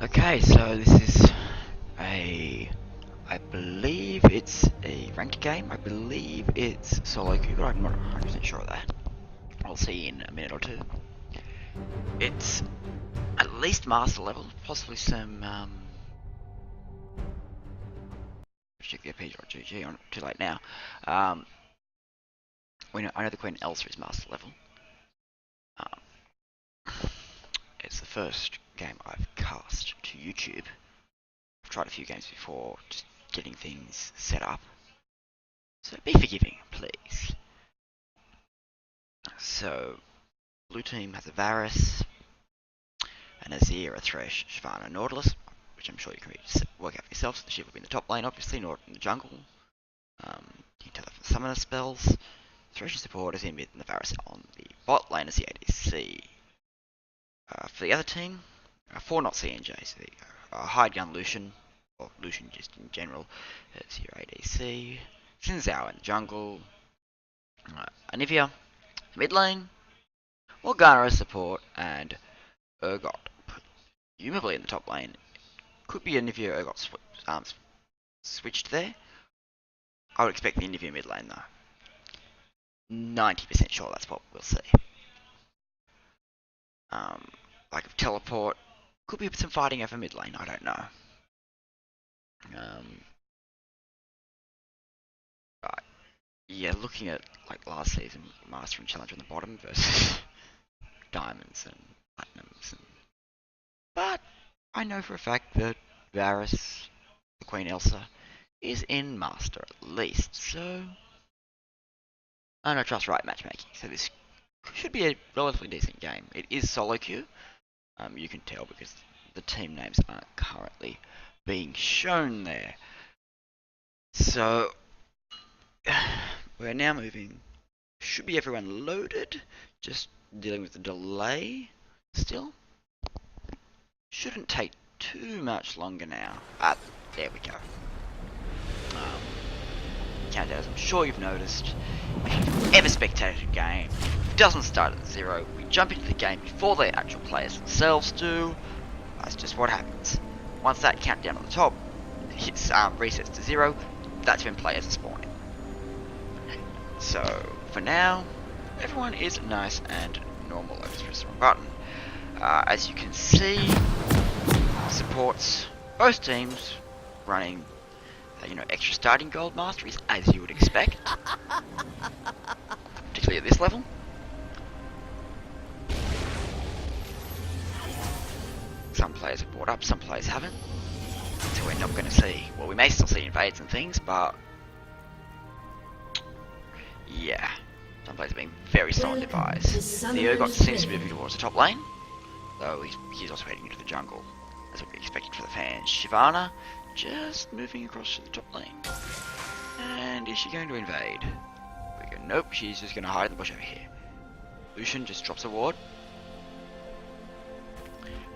Okay, so this is I believe it's a ranked game. I believe it's solo queue, but I'm not 100% sure of that. I'll see in a minute or two. It's at least master level, possibly some check the RPG or GG on too late now. I know the Queen Elsa is master level. It's the first game I've cast to YouTube. I've tried a few games before, just getting things set up. So be forgiving, please. So, blue team has a Varus, an Azir, a Thresh, Shyvana, Nautilus, which I'm sure you can work out for yourself. So the Shiv will be in the top lane, obviously, Nord in the jungle. You can tell that from the summoner spells. Thresh support is in mid, and the Varus on the bot lane as the ADC. For the other team, 4 not CNJ, so there you go. Hide Gun Lucian, or Lucian just in general, as your ADC. Xin Zhao in the jungle. Anivia, mid lane. Morgana as support, and Urgot, presumably in the top lane. Could be Anivia Urgot switched there. I would expect the Anivia mid lane though. 90% sure that's what we'll see. Like a teleport, could be some fighting over mid lane, I don't know. But yeah, looking at like last season, Master and Challenger on the bottom versus Diamonds and Platinums. But I know for a fact that Varus, the Queen Elsa, is in Master at least, so I don't trust right matchmaking. So this should be a relatively decent game. It is solo queue. You can tell because the team names aren't currently being shown there. So we're now moving. Should be everyone loaded. Just dealing with the delay still. Shouldn't take too much longer now. There we go. Countdown, as I'm sure you've noticed, if you've ever spectated a game, it doesn't start at 0. We jump into the game before the actual players themselves do. That's just what happens. Once that countdown on the top hits resets to 0, that's when players are spawning. So for now, everyone is nice and normal. I just pressed the wrong button. As you can see, supports both teams running extra starting gold masteries, as you would expect. Particularly at this level. Some players have brought up, some players haven't. So we're not going to see, well, we may still see invades and things, but yeah, some players are being very slow advised. The Urgot seems to be moving towards the top lane, though he's also heading into the jungle, as would be expected for the fans. Shyvana just moving across to the top lane. And is she going to invade? We go, nope, she's just going to hide in the bush over here. Lucian just drops a ward.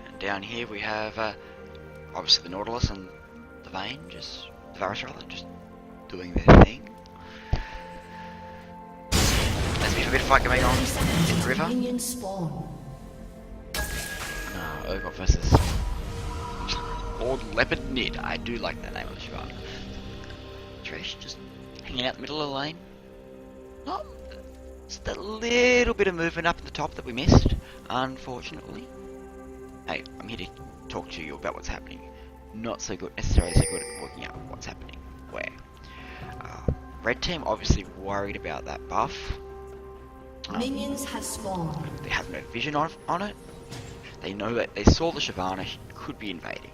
And down here we have obviously the Nautilus and the Vayne, the Varus rather, just doing their thing. There's a bit of fight going on in the river. Urgot versus Lord Leopard Nid. I do like that name of the Shyvana. Thresh just hanging out in the middle of the lane. Just a little bit of movement up at the top that we missed, unfortunately. Hey, I'm here to talk to you about what's happening. Not necessarily so good at working out what's happening where. Red team obviously worried about that buff. Minions have spawned. They have no vision on it. They know that they saw the Shyvana could be invading.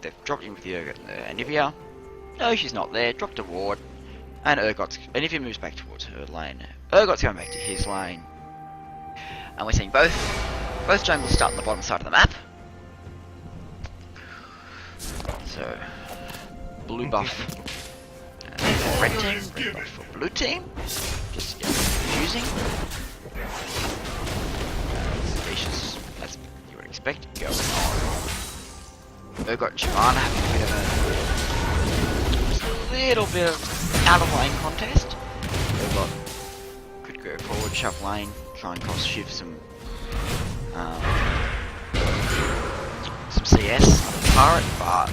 They've dropped in with the Urgot and the Anivia. No, she's not there. Dropped a ward. And Anivia moves back towards her lane. Urgot's going back to his lane. And we're seeing both jungles start on the bottom side of the map. So, blue buff for red team, red buff for blue team. Just confusing. Vicious, as you would expect, going on. Urgot and Shyvana having a little bit of out of lane contest. Urgot could go forward, shove lane, try and cost Shiv some CS. turret, but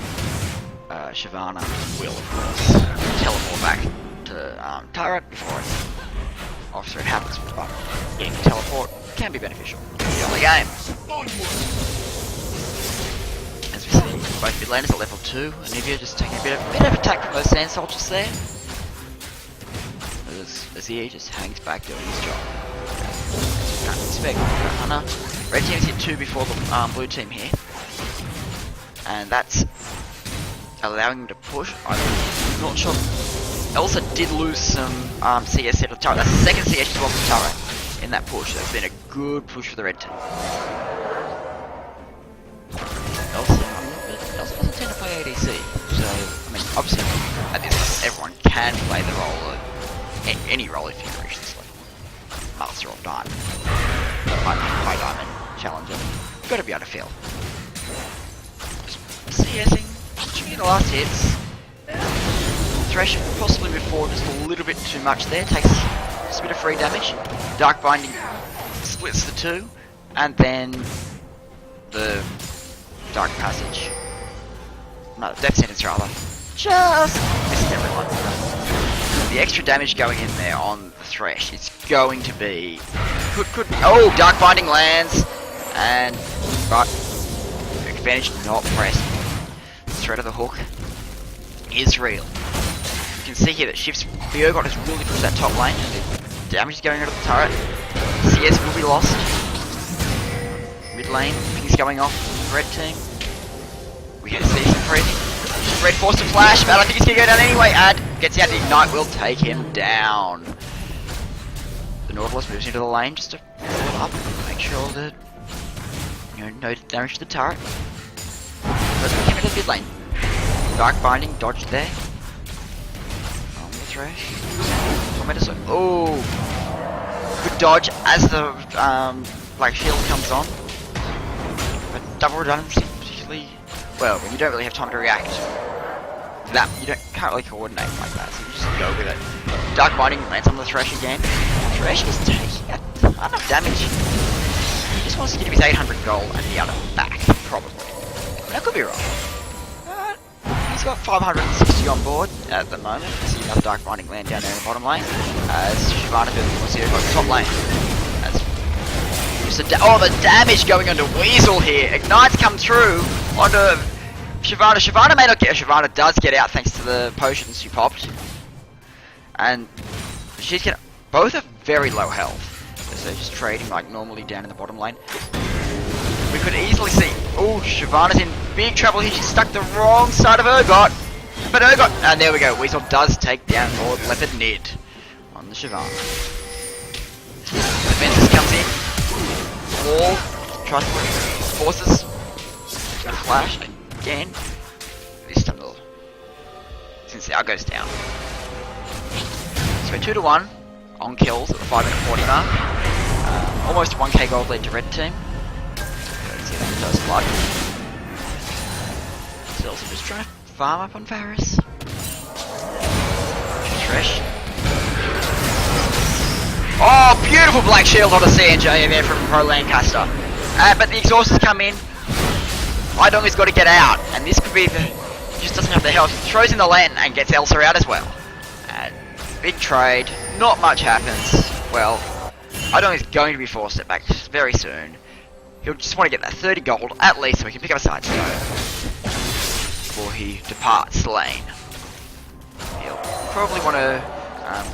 Shyvana will, of course, teleport back to turret before it happens, but getting to teleport can be beneficial in the early game. As we see, both mid laners at level 2, Anivia just taking a bit of attack from those Sand Soldiers there. As Azir just hangs back doing his job. Can't expect Hunter. Red team's hit 2 before the blue team here. And that's allowing him to push. I'm not sure. Elsa did lose some CS hit of the turret. That's the second CS she's lost the turret in that push. That's been a good push for the red team. Elsa doesn't tend to play ADC. So, I mean, obviously, at this point, everyone can play the role of any role if you reach this level. Master of Diamond. High Diamond Challenger. You've got to be able to feel. Just CSing, shooting the last hits. Thresh possibly move forward just a little bit too much there. Takes just a bit of free damage. Dark Binding splits the two. And then the Dark Passage. No, Death Sentence rather. Just missing everyone. The extra damage going in there on the Thresh is going to be oh, Dark Binding lands but advantage not pressed. The threat of the hook is real. You can see here that Shift's Urgot has really pushed that top lane. The damage is going out of the turret. CS will be lost. Mid lane, ping's going off the red team. We had see some freezing. Red forced to flash, but I think he's gonna go down anyway. And gets out the ignite, will take him down. The Nautilus moves into the lane just to fill up, make sure that no damage to the turret. But we came into the mid lane. Dark Binding dodged there. On the Thresh. Oh, good dodge as the Black Shield comes on. But double redundancy, particularly well when you don't really have time to react. Can't really coordinate like that, so you just go with it. Dark Binding lands on the Thresh again. Thresh is taking a ton of damage. He just wants to get him his 800 gold and the other back, probably. That could be wrong. He's got 560 on board at the moment. See another Dark Binding land down there in the bottom lane. As Shyvana goes to the top lane. The damage going onto Weasel here. Ignites come through onto Shyvana. Shyvana may not get. Shyvana does get out thanks to the potions she popped. And she's gonna. Both are very low health. So they're just trading like normally down in the bottom lane. We could easily see. Oh, Shyvana's in big trouble here. She's stuck the wrong side of Urgot. But Urgot. And there we go. Weasel does take down Lord Leopard Nid on the Shyvana. Ventus comes in. Wall. Tries to forces. A flash again. This time the Sincere goes down. So 2-1 on kills at the 5-minute 40 mark. Almost 1k gold lead to red team. See that does flood. So also just trying to farm up on Varus. Thresh. Oh, beautiful Black Shield on the CNJ there from Pro Lancaster. But the exhausters come in. Idong has got to get out, and this could be the. He just doesn't have the health. Throws in the land and gets Elsa out as well. Big trade. Not much happens. Well, Idong is going to be forced it back very soon. He'll just want to get that 30 gold at least so he can pick up a side stone before he departs the lane. He'll probably want to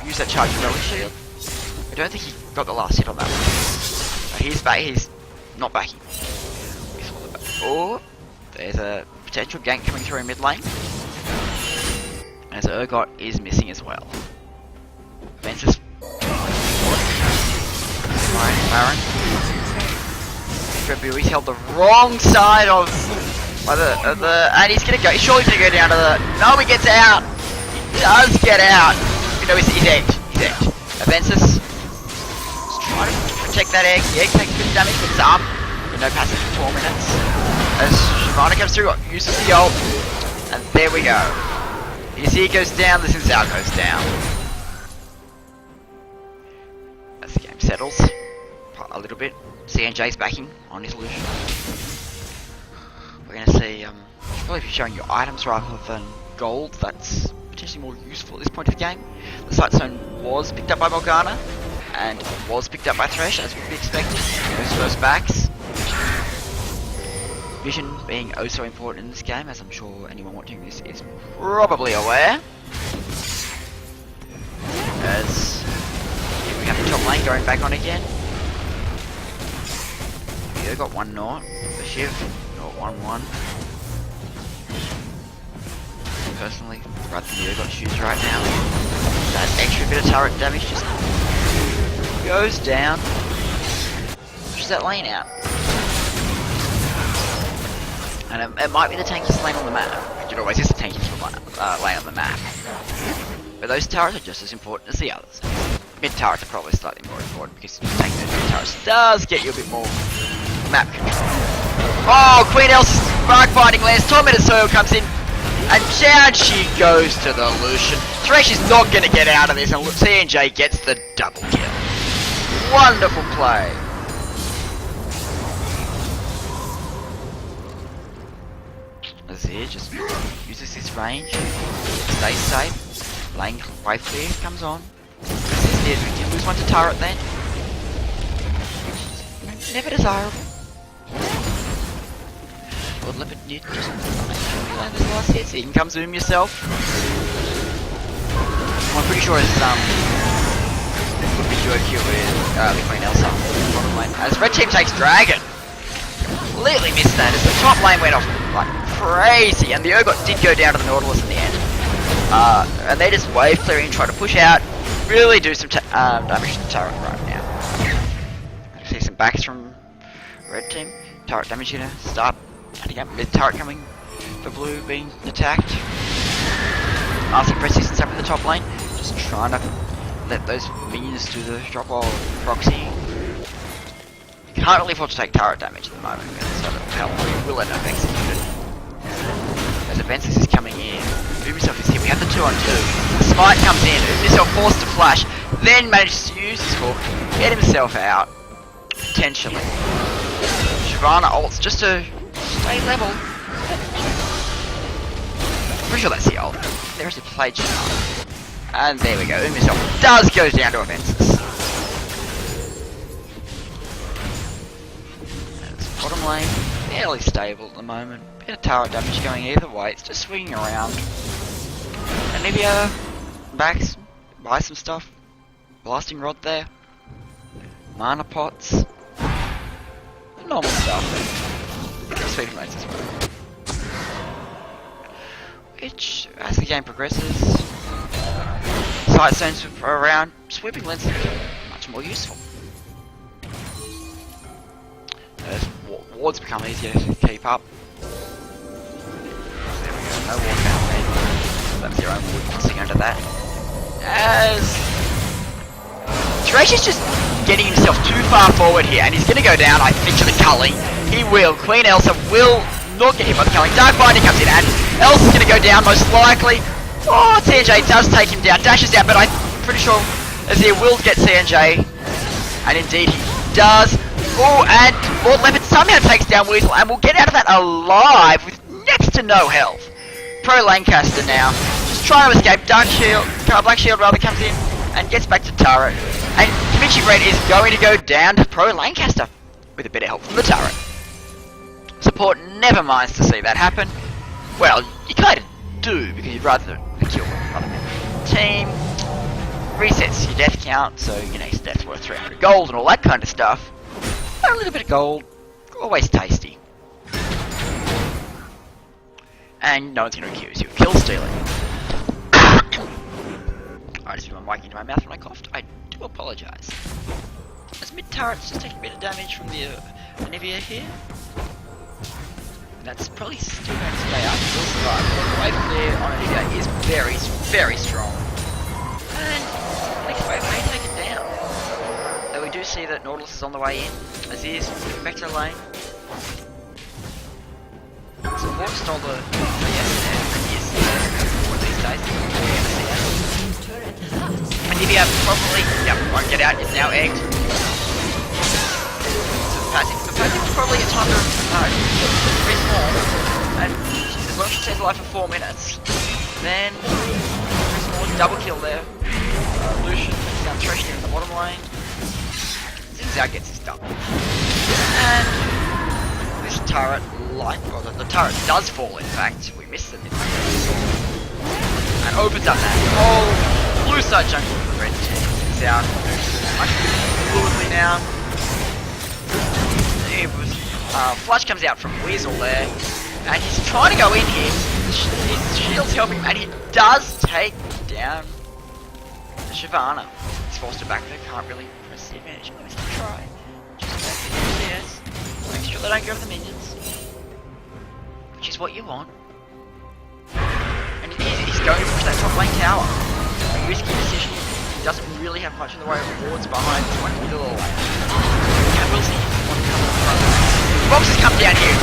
use that charge relic shield. I don't think he got the last hit on that one. He's back. He's not backing. Oh, there's a potential gank coming through in mid lane. As Urgot is missing as well. Ventus. Baron. He's held the wrong side of and he's gonna go. He's surely gonna go down to the. No, he gets out. He does get out. You know, he's egged. He's egged. Ventus is trying to protect that egg. The egg takes good damage, but it's up. With no passage for 4 minutes. As Shyvana comes through, uses the ult, and there we go. Izzy goes down, the Sincere goes down. As the game settles a little bit, CNJ's backing on his illusion. We're going to see probably be showing your items rather than gold. That's potentially more useful at this point of the game. The Sight Stone was picked up by Morgana, and was picked up by Thresh, as would be expected. Those first backs. Vision being oh so important in this game, as I'm sure anyone watching this is probably aware. As here we have the top lane going back on again. Yo got 1-0. The Shiv got 1-1. Personally, rather than Yo got shoes right now. That extra bit of turret damage just goes down. Pushes that lane out. And it might be the tankiest lane on the map. It always is the tankiest lane on the map. But those turrets are just as important as the others. Mid turrets are probably slightly more important because taking those mid turrets does get you a bit more map control. Oh, Queen Elsa's Spark Binding lands, Tormented Soil comes in, and down she goes to the Lucian. Thresh is not going to get out of this, and CNJ gets the double kill. Wonderful play. Azir just uses his range, stays safe, lane wave clear comes on. Azir did lose one to turret then. Never desirable. Lord Leopard did just land his last hits. In comes Zoom yourself. I'm pretty sure it's it would be duo Q with the Queen Elsa bottom lane. As red team takes Dragon. Completely missed that as the top lane went off like crazy, and the Urgot did go down to the Nautilus in the end. And they just wave clearing, try to push out, really do some damage to the turret right now. See some backs from red team. Turret damage here to start. And again, mid turret coming for blue being attacked. RC Persistence up in the top lane, just trying to let those minions do the drop while proxy. Can't really afford to take turret damage at the moment, so that will end up executed. As Avensis is coming in, Ubisoft is here, we have the 2-on-2. Smite comes in, Ubisoft forced to flash, then manages to use his hook, get himself out, potentially. Shyvana ults just to stay level. Pretty sure that's the ult. There is a played Shyvana. And there we go, Ubisoft does go down to Avensis. Bottom lane, fairly stable at the moment. Bit of turret damage going either way, it's just swinging around. And maybe backs, buy some stuff. Blasting Rod there. Mana pots. Normal stuff. Sweeping lanes as well. Which, as the game progresses, Sight Stones are around, sweeping lenses are much more useful. Wards become easier to keep up. There we go, no ward count. That's your own ward sitting under that. As Thresh is just getting himself too far forward here, and he's going to go down, I think, to the Culling. He will. Queen Elsa will not get hit by the Culling. Dark Binding comes in, and Elsa's going to go down most likely. Oh, CNJ does take him down, dashes out, but I'm pretty sure Azir will get CNJ. And indeed he does. Oh, and Lord Leopard somehow takes down Weasel and will get out of that alive with next to no health. Pro Lancaster now, just trying to escape. Black Shield rather comes in and gets back to turret. And Kamichi Red is going to go down to Pro Lancaster with a bit of help from the turret. Support never minds to see that happen. Well, you kind of do, because you'd rather kill another team. Resets your death count, so your next death's worth 300 gold and all that kind of stuff. A little bit of gold, always tasty. And no one's going to accuse you of kill stealing. I just put my mic into my mouth when I coughed. I do apologise. As mid turret's just taking a bit of damage from the Anivia here. That's probably still going to stay up. Will survive. The wave clear on Anivia is very, very strong. And next wave may take it down. Though we do see that Nautilus is on the way in. Azir's moving back to the lane. So Warp stole the yes one of these days. Anivia probably won't get out, it's now egged. So the passive is probably a time to respawn and stays alive for 4 minutes. Then, small double kill there. Lucian takes down Thresh in the bottom lane. Xin Zhao gets his double. And this turret, the turret does fall in fact. We missed the mid-lane. And opens up that whole blue side jungle for the red team. Xin Zhao much fluidly now. Flush comes out from Weasel there. And he's trying to go in here. His shield's helping him, and he does take down Shyvana. He's forced to back there, can't really press the advantage. But he's gonna try. Just back the CS. Make sure they don't go over the minions. Which is what you want. And he's going to push that top lane tower. A risky decision. He doesn't really have much in the way of rewards behind this one middle of the lane. Yeah, we'll see if he wants to come in front. Boxes come down here.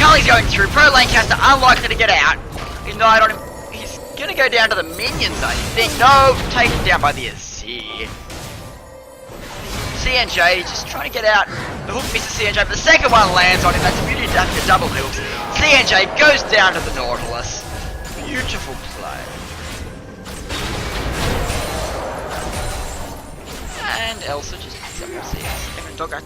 Cully's going through. Pro Lancaster unlikely to get out. Ignite on him. He's gonna go down to the minions, I think. No, taken down by the Azir. CNJ just trying to get out. The hook misses CNJ, but the second one lands on him. That's a beauty after double hooks. CNJ goes down to the Nautilus. Beautiful play. And Elsa just picks up CS. Even Dogger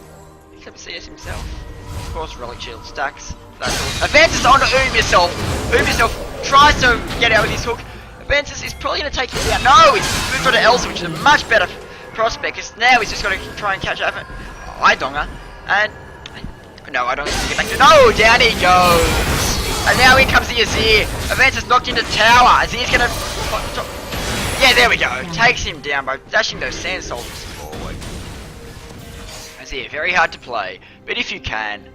picks up CS himself. Of course, Relic Shield stacks. Avantis onto Yourself. Yourself tries to get out with his hook. Avantis is probably going to take him down. No, he's moved on to Elsa, which is a much better prospect. Because now he's just got to try and catch up. Idonga. And... no, I don't think he can get back to... no, down he goes. And now in comes the Azir. Avantis knocked into tower. Azir's going to... yeah, there we go. Takes him down by dashing those sand soldiers forward. Azir, very hard to play. But if you can...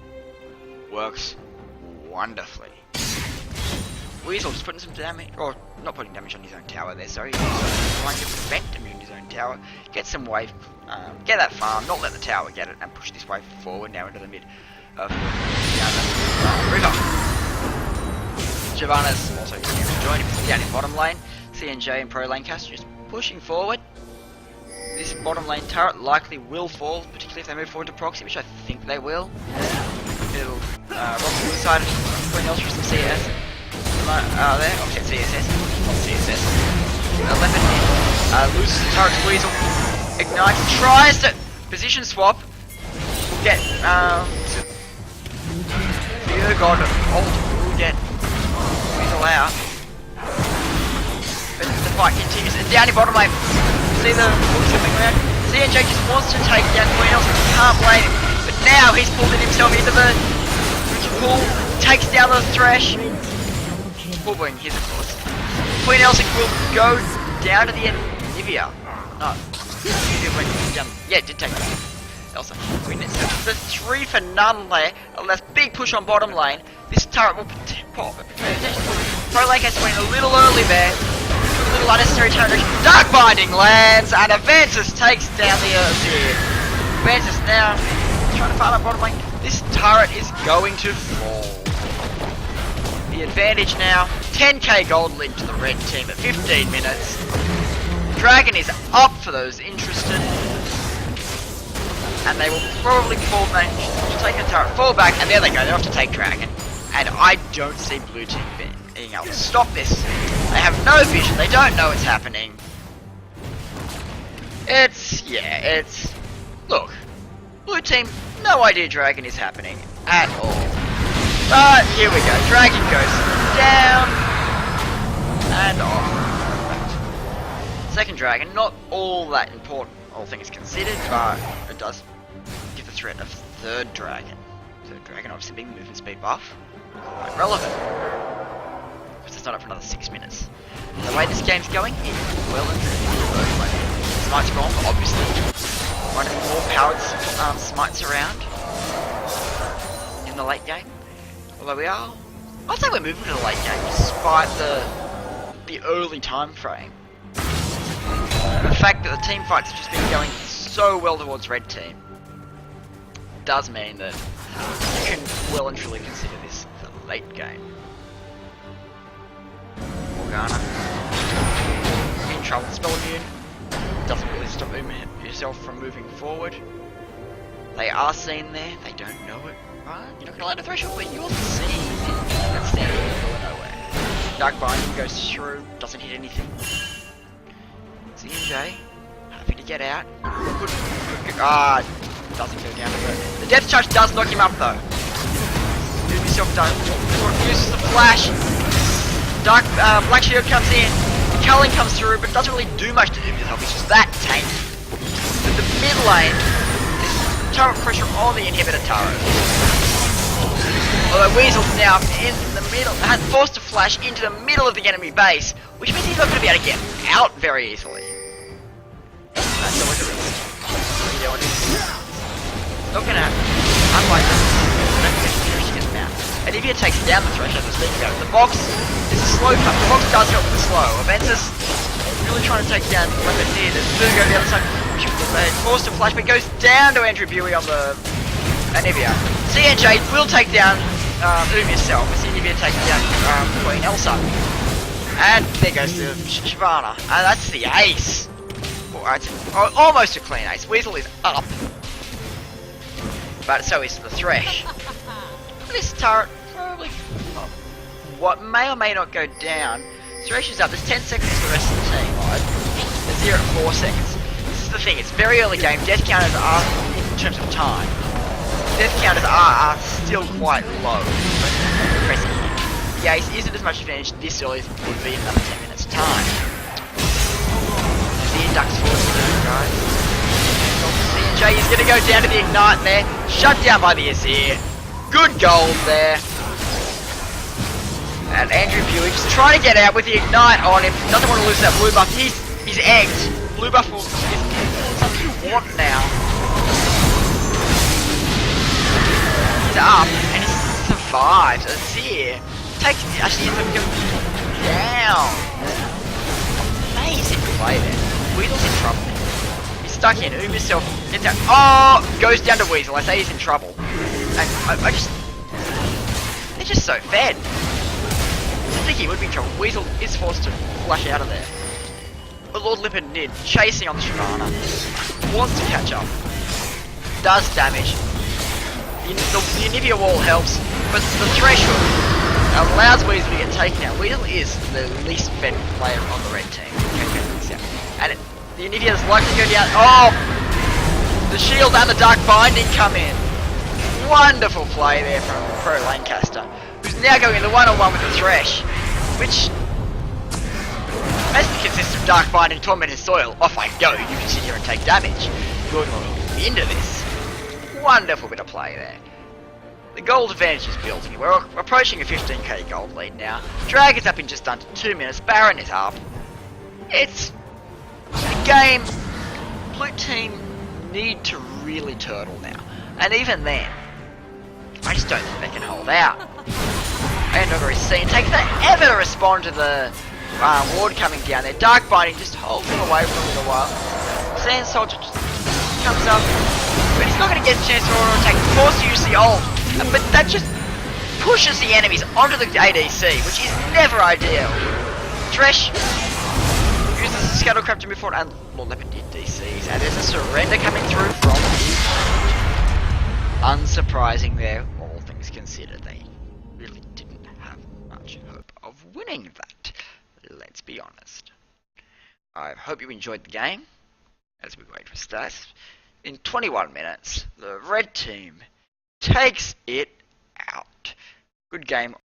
works wonderfully. Weasel just putting some damage, or not putting damage on his own tower there, sorry. He's trying to prevent damage on his own tower. Get some wave, get that farm, not let the tower get it, and push this wave forward now into the mid of the river. Shyvana's also joined him down in bottom lane. CNJ and Pro Lancaster just pushing forward. This bottom lane turret likely will fall, particularly if they move forward to proxy, which I think they will. It'll rock the other side of Queen Elsa for some CS. There, obviously CSS. Not CSS. Leopard loses the turret to Weasel. Ignites, tries to position swap. We'll get Fear God ult will get Weasel out. But the fight continues. And down in bottom lane, see the hooks coming around. CNJ just wants to take down Queen Elsa, can't blame him. But now he's pulled it himself into the pool, takes down the Thresh. Bullboing his, of course. Queen Elsa will go down to the end. Nivea. No. Nivea went down. Yeah, it did take down Elsa. Queen Elsa. The 3 for none there. A left big push on bottom lane. This turret will pop. Pro Lancaster went a little early there. A little unnecessary turn. Dark Binding lands, and Avantis takes down the Azir. Avantis now trying to farm up bottom lane. This turret is going to fall. The advantage now, 10k gold lead to the red team at 15 minutes. Dragon is up for those interested. And they will probably manage to take the turret, fall back, and there they go, they're off to take Dragon. And I don't see blue team being able to stop this. They have no vision, they don't know what's happening. Look, blue team, no idea Dragon is happening at all. But here we go, Dragon goes down and off. Second Dragon, not all that important, all things considered, but it does give the threat of third Dragon. Third Dragon obviously being movement speed buff, quite relevant. Because it's not up for another 6 minutes. The way this game's going, it's well and truly Smite Storm, obviously, one of the more powered smites around in the late game. Although I'd say we're moving to the late game despite the early time frame. The fact that the team fights have just been going so well towards red team does mean that you can well and truly consider this the late game. Morgana in trouble, spell immune doesn't really stop yourself from moving forward. They are seen there, they don't know it. Right? You're not gonna land a threshold, but you'll see it. That's standing in the middle of nowhere. Dark Binding goes through, doesn't hit anything. CNJ, happy to get out. Doesn't go down to it. The Death Charge does knock him up though. Doom himself does. Uses the flash. Black Shield comes in. Culling comes through, but doesn't really do much to Doom himself. He's just that tank. But the mid lane is turret pressure on the inhibitor turret. Although Weasel's now in the middle, forced to flash into the middle of the enemy base, which means he's not going to be able to get out very easily. That's always a risk. Not going to, unlike and if he takes down the Thresh as the go, the box is a slow cut. The box does help with the slow. Aventus really trying to take down Weapon here. There's Virgo on the other side. Forced to flash, but goes down to Andrew Buey on the Anivia. CNJ will take down Boom himself, as Anivia takes down Queen Elsa. And there goes to Shyvana. And that's the ace. It's almost a clean ace. Weasel is up. But so is the Thresh. This turret probably what may or may not go down. Thresh is up. There's 10 seconds for the rest of the team, right? There's 0 at 4 seconds. This is the thing, it's very early game. Death counters are, in terms of time, death counters are still quite low. The ace isn't as much advantage this early as it would be in another 10 minutes time. The Induct's force guys. CNJ is going to go down to the Ignite there. Shut down by the Azir. Good gold there. And Andrew Buey just trying to get out with the Ignite on him. Doesn't want to lose that blue buff. He's egged. Blue buff is something you want now. He's up and he survives. Azir takes actually down. Amazing play there. Weasel's in trouble. He's stuck in. himself gets out. Oh, goes down to Weasel. I say he's in trouble. And I just... they're just so fed. I think he would be in trouble. Weasel is forced to flash out of there. But Lord Lippin did, chasing on the Shyvana. Wants to catch up. Does damage. The Anivia wall helps, but the threshold allows Weasel to get taken out. Weasel is the least fed player on the red team. And the Anivia is likely to go down. Oh! The shield and the Dark Binding come in. Wonderful play there from Pro Lancaster, who's now going in the one-on-one with the Thresh, which basically consists of Dark Binding, Tormented Soil. Off I go, you can sit here and take damage. Going into this. Wonderful bit of play there. The gold advantage is building. We're approaching a 15k gold lead now. Drag is up in just under 2 minutes. Baron is up. It's a game blue team need to really turtle now. And even then, I just don't think they can hold out. And Ogre is seen. It takes forever to respond to the ward coming down there. Dark Binding just holds him away for a little while. Sand Soldier just comes up, but he's not going to get a chance to auto attack. Forced to use the ult, but that just pushes the enemies onto the ADC, which is never ideal. Thresh uses the Scuttlecraft to move forward, and Lord Leopard did DCs, and there's a surrender coming through from unsurprising there, all things considered. They really didn't have much hope of winning that, let's be honest. I hope you enjoyed the game, as we wait for stats. In 21 minutes, the red team takes it out. Good game.